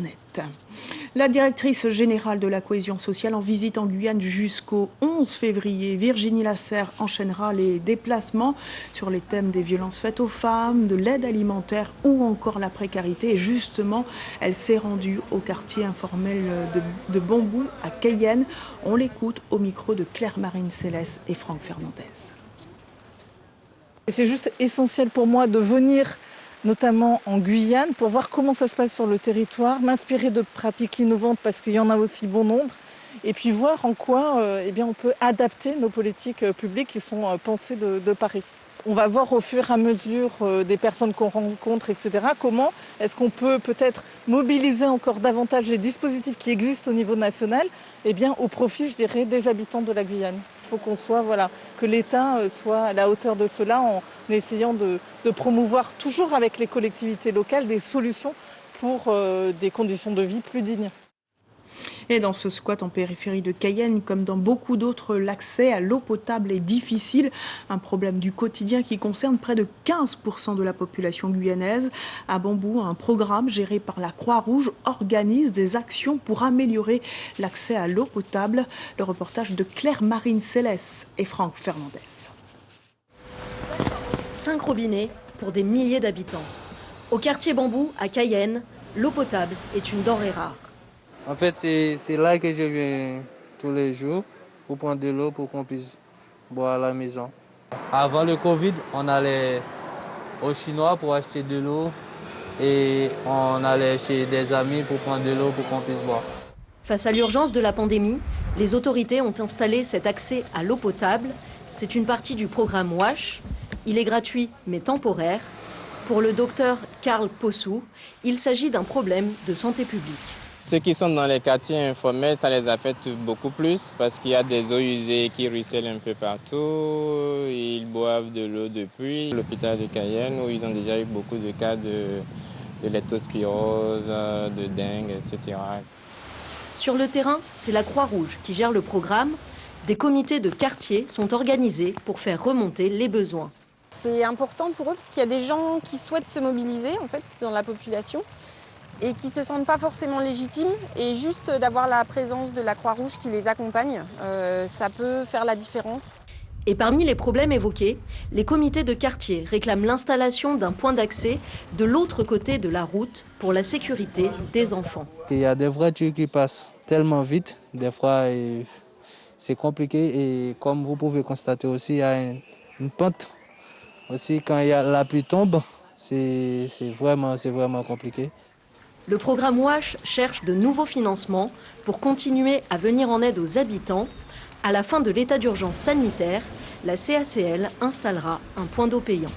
Net. La directrice générale de la cohésion sociale en visite en Guyane jusqu'au 11 février. Virginie Lasserre enchaînera les déplacements sur les thèmes des violences faites aux femmes, de l'aide alimentaire ou encore la précarité. Et justement, elle s'est rendue au quartier informel de Bambou à Cayenne. On l'écoute au micro de Claire-Marine Célès et Franck Fernandez. C'est juste essentiel pour moi de venir notamment en Guyane, pour voir comment ça se passe sur le territoire, m'inspirer de pratiques innovantes parce qu'il y en a aussi bon nombre, et puis voir en quoi on peut adapter nos politiques publiques qui sont pensées de Paris. On va voir au fur et à mesure des personnes qu'on rencontre, etc., comment est-ce qu'on peut peut-être mobiliser encore davantage les dispositifs qui existent au niveau national au profit, je dirais, des habitants de la Guyane. Il faut qu'on soit, que l'État soit à la hauteur de cela en essayant de promouvoir toujours avec les collectivités locales des solutions pour des conditions de vie plus dignes. Et dans ce squat en périphérie de Cayenne, comme dans beaucoup d'autres, l'accès à l'eau potable est difficile. Un problème du quotidien qui concerne près de 15% de la population guyanaise. À Bambou, un programme géré par la Croix-Rouge organise des actions pour améliorer l'accès à l'eau potable. Le reportage de Claire-Marine Célès et Franck Fernandez. 5 robinets pour des milliers d'habitants. Au quartier Bambou, à Cayenne, l'eau potable est une denrée rare. En fait, c'est là que je viens tous les jours pour prendre de l'eau pour qu'on puisse boire à la maison. Avant le Covid, on allait au Chinois pour acheter de l'eau et on allait chez des amis pour prendre de l'eau pour qu'on puisse boire. Face à l'urgence de la pandémie, les autorités ont installé cet accès à l'eau potable. C'est une partie du programme WASH. Il est gratuit mais temporaire. Pour le docteur Karl Possou, il s'agit d'un problème de santé publique. Ceux qui sont dans les quartiers informels, ça les affecte beaucoup plus parce qu'il y a des eaux usées qui ruissellent un peu partout. Ils boivent de l'eau de pluie. L'hôpital de Cayenne, où ils ont déjà eu beaucoup de cas de leptospirose, de dengue, etc. Sur le terrain, c'est la Croix-Rouge qui gère le programme. Des comités de quartier sont organisés pour faire remonter les besoins. C'est important pour eux parce qu'il y a des gens qui souhaitent se mobiliser en fait, dans la population et qui ne se sentent pas forcément légitimes. Et juste d'avoir la présence de la Croix-Rouge qui les accompagne, ça peut faire la différence. Et parmi les problèmes évoqués, les comités de quartier réclament l'installation d'un point d'accès de l'autre côté de la route pour la sécurité des enfants. Il y a des voitures qui passent tellement vite, des fois c'est compliqué. Et comme vous pouvez constater aussi, il y a une pente. Aussi, quand la pluie tombe, c'est vraiment compliqué. Le programme WASH cherche de nouveaux financements pour continuer à venir en aide aux habitants. À la fin de l'état d'urgence sanitaire, la CACL installera un point d'eau payant.